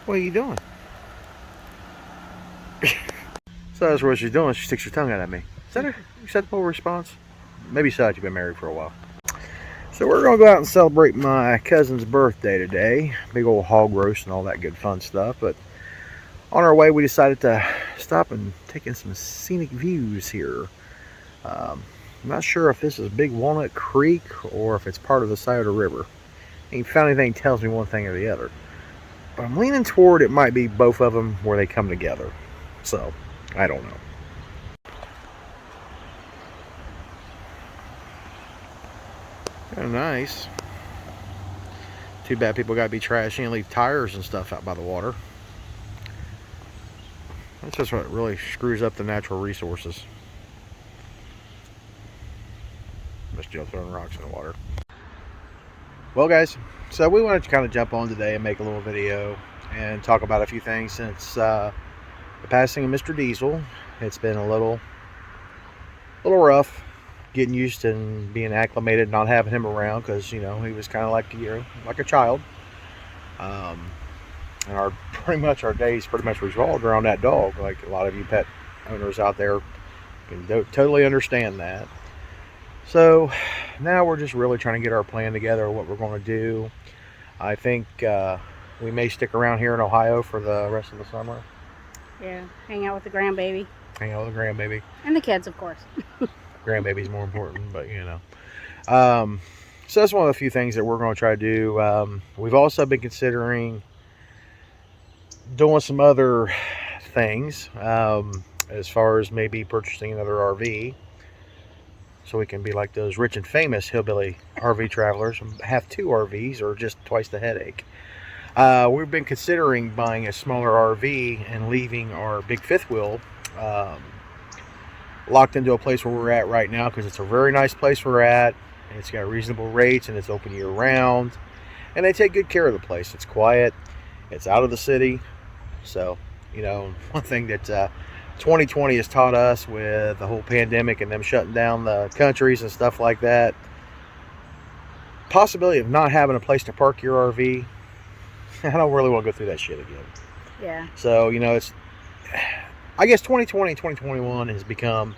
What are you doing? So that's what she's doing. She sticks her tongue out at me. Is that a acceptable response? Maybe so. You've been married for a while. So we're gonna go out and celebrate my cousin's birthday today. Big old hog roast and all that good fun stuff. But on our way, we decided to stop and take in some scenic views here. I'm not sure if this is Big Walnut Creek or if it's part of the Scioto River. Ain't found anything that tells me one thing or the other. But I'm leaning toward it might be both of them where they come together. So, I don't know. Kind of nice. Too bad people gotta be trashy and leave tires and stuff out by the water. That's just what really screws up the natural resources. Miss Joe throwing rocks in the water. Well, guys, so we wanted to kind of jump on today and make a little video and talk about a few things since the passing of Mr. Diesel. It's been a little rough getting used to and being acclimated, not having him around because he was kind of like like a child. And our days pretty much revolved around that dog. Like a lot of you pet owners out there can totally understand that. So now we're just really trying to get our plan together, what we're going to do. I think we may stick around here in Ohio for the rest of the summer. Yeah, hang out with the grandbaby. Hang out with the grandbaby. And the kids, of course. Grandbaby's more important, but so that's one of the few things that we're going to try to do. We've also been considering doing some other things as far as maybe purchasing another RV so we can be like those rich and famous hillbilly RV travelers and have 2 RVs or just twice the headache. We've been considering buying a smaller RV and leaving our big 5th wheel locked into a place where we're at right now because it's a very nice place we're at. It's got reasonable rates and it's open year round, and they take good care of the place. It's quiet, it's out of the city. So one thing that 2020 has taught us with the whole pandemic and them shutting down the countries and stuff like that, possibility of not having a place to park your RV, I don't really want to go through that shit again. Yeah. So it's, I guess 2020 and 2021 has become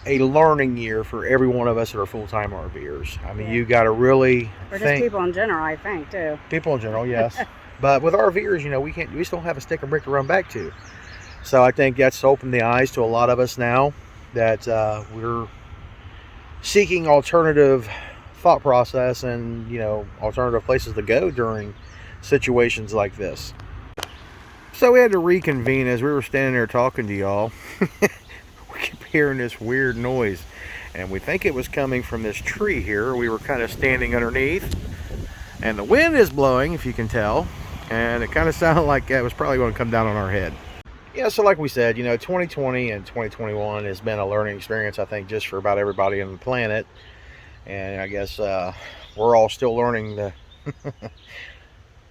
a learning year for every one of us that are full-time RVers. I mean, Yeah. You got to really or just people in general, I think, too. People in general, yes. But with RVers, we still have a stick and brick to run back to. So I think that's opened the eyes to a lot of us now that we're seeking alternative thought process and alternative places to go during situations like this. So we had to reconvene as we were standing there talking to y'all. We kept hearing this weird noise, and we think it was coming from this tree here. We were kind of standing underneath, and the wind is blowing, if you can tell, and it kind of sounded like it was probably going to come down on our head. Yeah, so like we said, 2020 and 2021 has been a learning experience, I think, just for about everybody on the planet. And I guess we're all still learning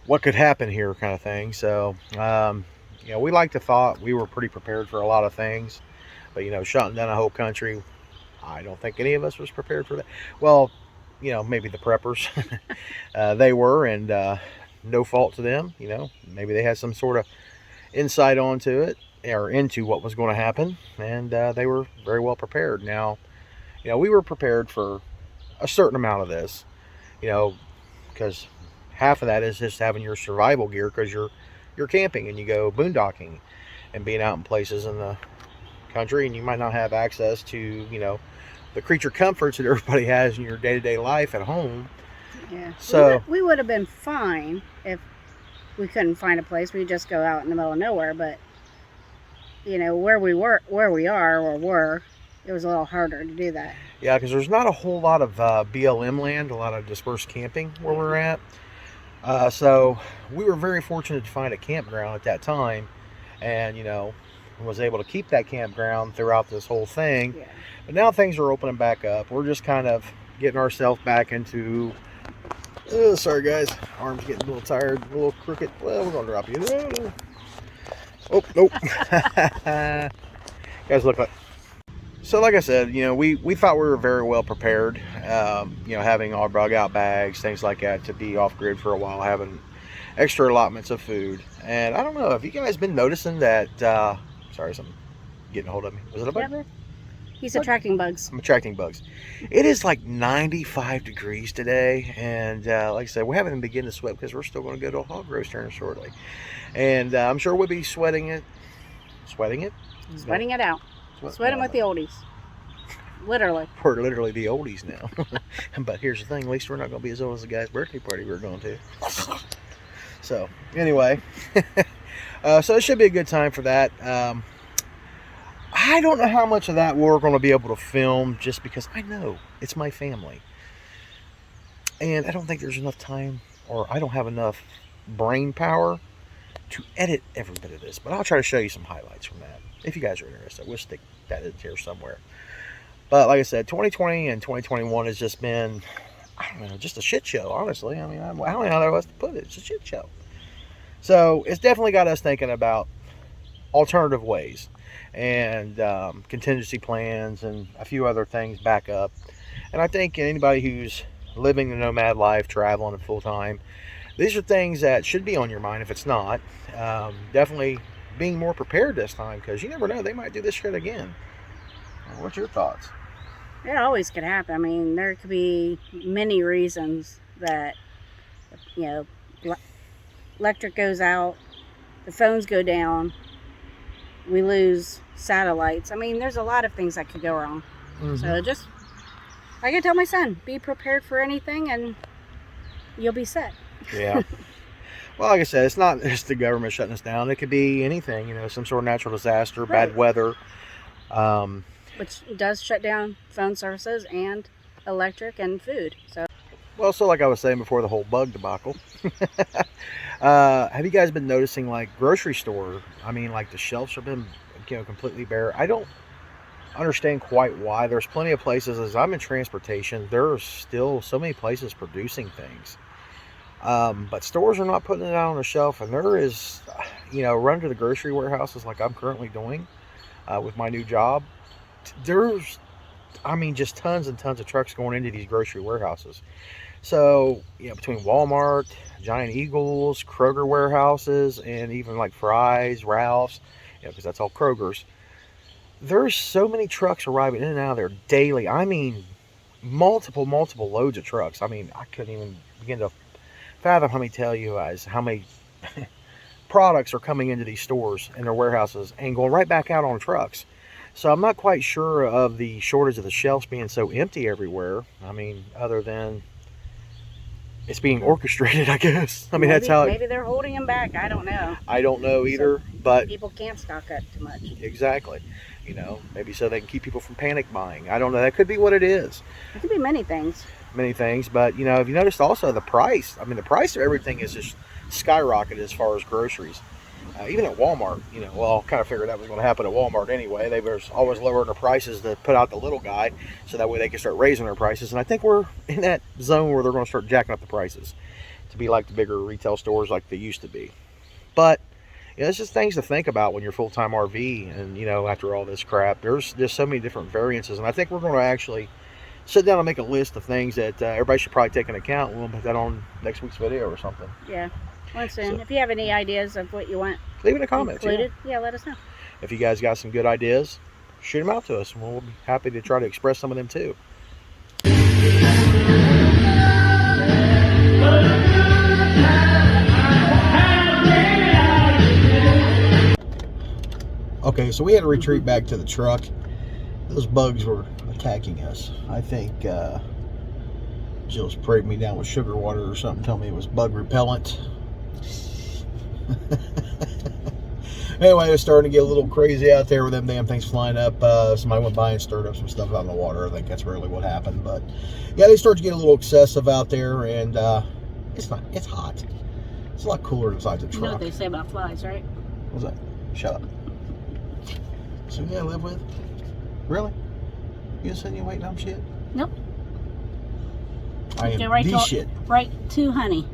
what could happen here kind of thing. So, we like to thought we were pretty prepared for a lot of things. But, shutting down a whole country, I don't think any of us was prepared for that. Well, maybe the preppers. They were, and no fault to them. Maybe they had some sort of insight onto it or into what was going to happen, and they were very well prepared. Now, we were prepared for a certain amount of this, because half of that is just having your survival gear because you're camping and you go boondocking and being out in places in the country, and you might not have access to the creature comforts that everybody has in your day-to-day life at home. Yeah. So we would have been fine if we couldn't find a place. We'd just go out in the middle of nowhere. But where we were, it was a little harder to do that. Yeah, because there's not a whole lot of BLM land, a lot of dispersed camping where we're at. So we were very fortunate to find a campground at that time, and was able to keep that campground throughout this whole thing. Yeah. But now things are opening back up. We're just kind of getting ourselves back into. Sorry guys, arm's getting a little tired, a little crooked. Well, we're gonna drop you. Oh nope. Guys, look like. So like I said, we thought we were very well prepared. Having all bug out bags, things like that, to be off grid for a while, having extra allotments of food. And I don't know, have you guys been noticing that? Sorry, something getting a hold of me. Was it a bug? Yeah, he's attracting bugs. I'm attracting bugs. It is like 95 degrees today, and like I said, we haven't even begun to sweat because we're still going to go to a hog roast here shortly. And I'm sure we'll be sweating it. Sweating it? Sweating it out. Sweating with the oldies. Literally. We're literally the oldies now. But here's the thing, at least we're not going to be as old as the guy's birthday party we're going to. So, anyway. So it should be a good time for that. I don't know how much of that we're going to be able to film just because I know it's my family. And I don't think there's enough time, or I don't have enough brain power to edit every bit of this. But I'll try to show you some highlights from that. If you guys are interested, we'll stick that in here somewhere. But like I said, 2020 and 2021 has just been, I don't know, just a shit show, honestly. I mean, I don't know how else to put it. It's a shit show. So it's definitely got us thinking about alternative ways and contingency plans and a few other things back up. And I think anybody who's living the nomad life, traveling and full time, these are things that should be on your mind if it's not. Definitely being more prepared this time, because you never know, they might do this shit again. What's your thoughts? It always could happen. I mean, there could be many reasons that, electric goes out, the phones go down, we lose satellites. I mean, there's a lot of things that could go wrong. Mm-hmm. So just, I can tell my son, be prepared for anything and you'll be set. Yeah. Well, like I said, it's not just the government shutting us down. It could be anything, some sort of natural disaster, right. Bad weather. Which does shut down phone services and electric and food. Well, so like I was saying before the whole bug debacle, have you guys been noticing, like, grocery store? I mean, like, the shelves have been, completely bare. I don't understand quite why. There's plenty of places, as I'm in transportation, there are still so many places producing things. But stores are not putting it out on the shelf, and there is, run to the grocery warehouses like I'm currently doing with my new job. There's, just tons and tons of trucks going into these grocery warehouses. So, between Walmart, Giant Eagles, Kroger warehouses, and even like Fry's, Ralph's, because that's all Kroger's, there's so many trucks arriving in and out of there daily. I mean, multiple loads of trucks. I mean, I couldn't even begin to fathom how many products are coming into these stores and their warehouses and going right back out on trucks. So I'm not quite sure of the shortage of the shelves being so empty everywhere. I mean, other than it's being orchestrated, I guess. I mean, that's how maybe they're holding them back. I don't know. I don't know either, but people can't stock up too much. Exactly. Maybe so they can keep people from panic buying. I don't know. That could be what it is. It could be many things. Many things, but have you noticed also the price? I mean, the price of everything is just skyrocketed as far as groceries. Even at Walmart, well, I kind of figured that was going to happen at Walmart anyway. They were always lowering their prices to put out the little guy, so that way they can start raising their prices. And I think we're in that zone where they're going to start jacking up the prices to be like the bigger retail stores like they used to be. But it's just things to think about when you're full-time RV, and after all this crap, there's just so many different variances. And I think we're going to actually sit down and make a list of things that everybody should probably take into account. We'll put that on next week's video or something. Yeah. Soon. So, if you have any ideas of what you want leave it in the comments. Yeah, let us know. If you guys got some good ideas, shoot them out to us, and we'll be happy to try to express some of them too. Okay, so we had to retreat back to the truck. Those bugs were attacking us. I think Jill sprayed me down with sugar water or something, telling me it was bug repellent. Anyway, it was starting to get a little crazy out there with them damn things flying up. Somebody went by and stirred up some stuff out in the water. I think that's really what happened. But yeah, they start to get a little excessive out there, and it's hot. It's a lot cooler inside the truck. You know what they say about flies, right? What's that? Shut up. So you gotta live with? Really? You insinuating I'm shit? Nope. I am the shit. Right to honey.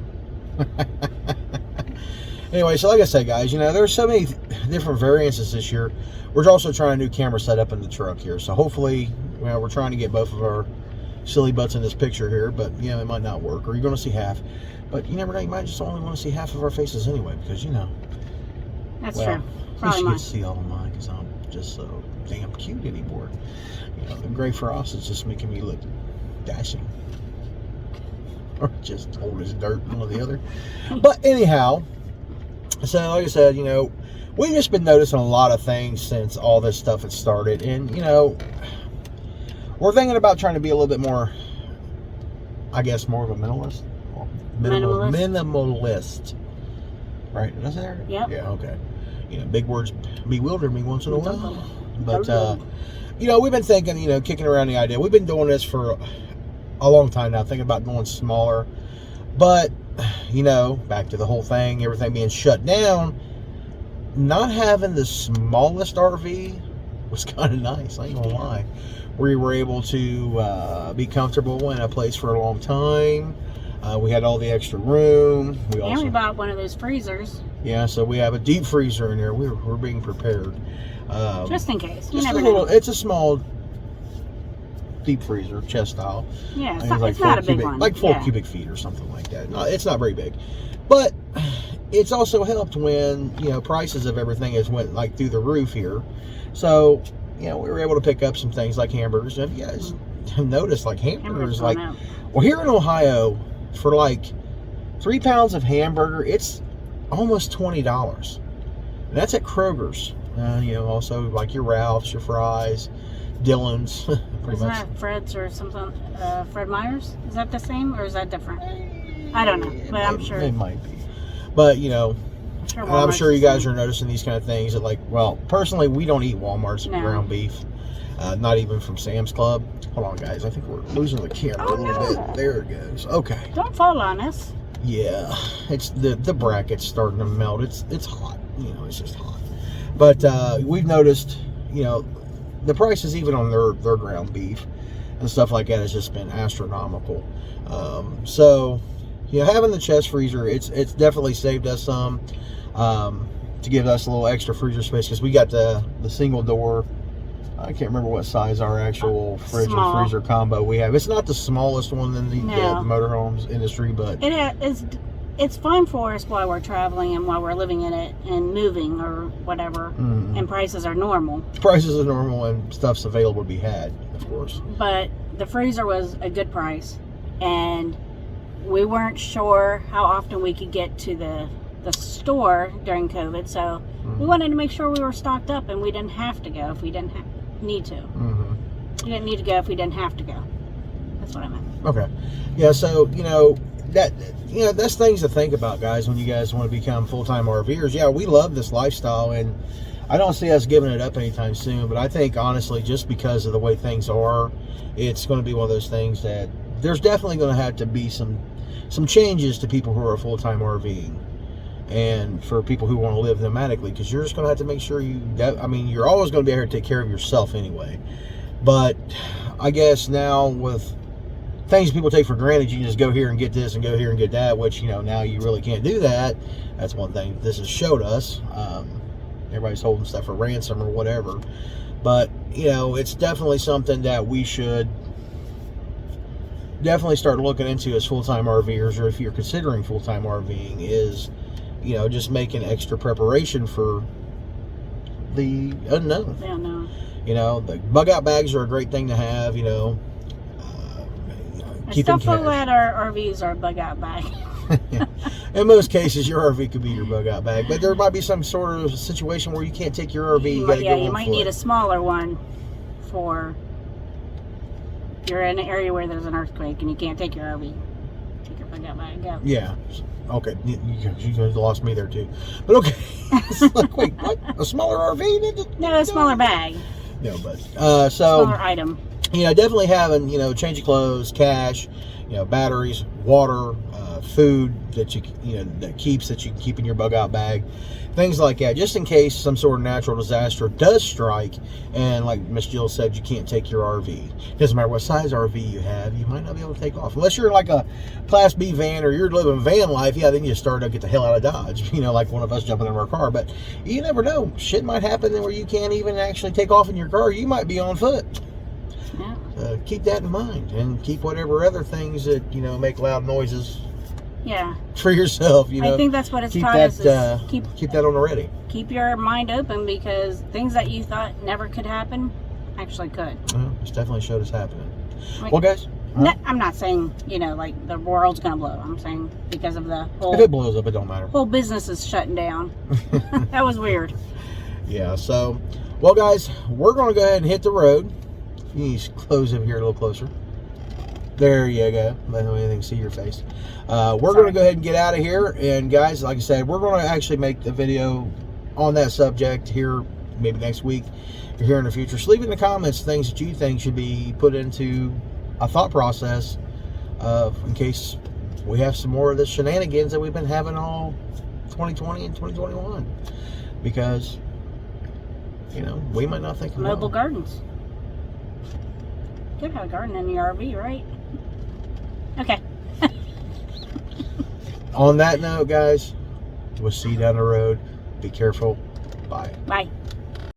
Anyway, so like I said, guys, there's so many different variances this year. We're also trying a new camera setup in the truck here. So hopefully, we're trying to get both of our silly butts in this picture here, but yeah, it might not work, or you're going to see half. But you never know, you might just only want to see half of our faces anyway, because That's well, true. at Probably least you mine. can see all of mine, because I'm just so damn cute anymore. The gray frost is just making me look dashing. Or just old as dirt, one or the other. But anyhow, so like I said, we've just been noticing a lot of things since all this stuff had started. And, we're thinking about trying to be a little bit more, I guess, more of a minimalist. Minimalist. Right? Did I say that? Yep. Yeah, okay. Big words bewilder me once in a while. But, we've been thinking, kicking around the idea. We've been doing this for a long time now, thinking about going smaller. But, back to the whole thing, everything being shut down, not having the smallest RV was kind of nice, I ain't gonna lie. We were able to be comfortable in a place for a long time. We had all the extra room. We bought one of those freezers. Yeah, so we have a deep freezer in there. We're being prepared. Just in case. You never know. It's a small deep freezer, chest style. Yeah, it's not a big one. Like 4 cubic feet or something like that. No, it's not very big. But it's also helped when, prices of everything has went like through the roof here. So, we were able to pick up some things like hamburgers. And if you guys notice, like hamburgers, well, here in Ohio, for like 3 pounds of hamburger, it's almost $20. And that's at Kroger's. Also like your Ralph's, your Fry's, Dillon's. Isn't that Fred's or something? Fred Meyer's? Is that the same or is that different? I don't know, but I'm sure. It might be. But, I'm sure you guys are noticing these kind of things that personally, we don't eat Walmart's ground beef. Not even from Sam's Club. Hold on, guys. I think we're losing the camera a little bit. There it goes. Okay. Don't fall on us. Yeah. It's the bracket's starting to melt. It's hot. It's just hot. But we've noticed, the prices even on their ground beef and stuff like that has just been astronomical. So, having the chest freezer, it's definitely saved us some, to give us a little extra freezer space, because we got the single door. I can't remember what size our actual fridge and freezer combo we have. It's not the smallest one in the motorhomes industry, but it's fine for us while we're traveling and while we're living in it and moving or whatever. Mm-hmm. And prices are normal. Prices are normal and stuff's available to be had, of course. But the freezer was a good price, and we weren't sure how often we could get to the store during COVID, so we wanted to make sure we were stocked up and we didn't have to go if we didn't need to. Mm-hmm. We didn't need to go if we didn't have to go. That's what I meant. Okay. Yeah, so, that's things to think about, guys, when you guys want to become full-time RVers. Yeah, we love this lifestyle, and I don't see us giving it up anytime soon, but I think, honestly, just because of the way things are, it's going to be one of those things that there's definitely going to have to be some changes to people who are full-time RVing. And for people who want to live nomadically, because you're just going to have to make sure you're always going to be able to take care of yourself anyway. But I guess now with things people take for granted, you can just go here and get this and go here and get that, which, now you really can't do that. That's one thing this has showed us. Everybody's holding stuff for ransom or whatever. But, it's definitely something that we should definitely start looking into as full-time RVers, or if you're considering full-time RVing, is just making extra preparation for the unknown. The unknown. The bug out bags are a great thing to have, I still feel that our RVs are a bug out bag. In most cases, your RV could be your bug out bag, but there might be some sort of situation where you can't take your RV. You might need a smaller one for you're in an area where there's an earthquake and you can't take your RV. Take your bug out bag. Go. Yeah. Okay, you lost me there too. But okay, it's like, wait, what? A smaller RV? No, a smaller bag. No, but so smaller item. Definitely having change of clothes, cash, batteries, water, food that you can keep in your bug out bag, things like that, just in case some sort of natural disaster does strike. And like Miss Jill said, you can't take your RV. Doesn't matter what size RV you have, you might not be able to take off unless you're like a Class B van or you're living van life. Yeah, then you start to get the hell out of Dodge. Like one of us jumping in our car. But you never know, shit might happen where you can't even actually take off in your car. You might be on foot. Yeah. keep that in mind and keep whatever other things that, make loud noises Yeah. for yourself, I think that's what it's keep taught that, us is keep that on the ready. Keep your mind open, because things that you thought never could happen actually could. Well, it's definitely showed us happening. Like, well, guys, I'm not saying, like the world's going to blow. I'm saying because of the whole... If it blows up, it don't matter. Whole business is shutting down. That was weird. Yeah, so, well, guys, we're going to go ahead and hit the road. You need to close over here a little closer. There you go. I don't even see your face. We're going to go ahead and get out of here. And, guys, like I said, we're going to actually make the video on that subject here maybe next week or here in the future. So leave in the comments things that you think should be put into a thought process in case we have some more of the shenanigans that we've been having all 2020 and 2021. Because, we might not think of Mobile gardens. You could have a garden in your RV, right? Okay. On that note, guys, we'll see you down the road. Be careful. Bye. Bye.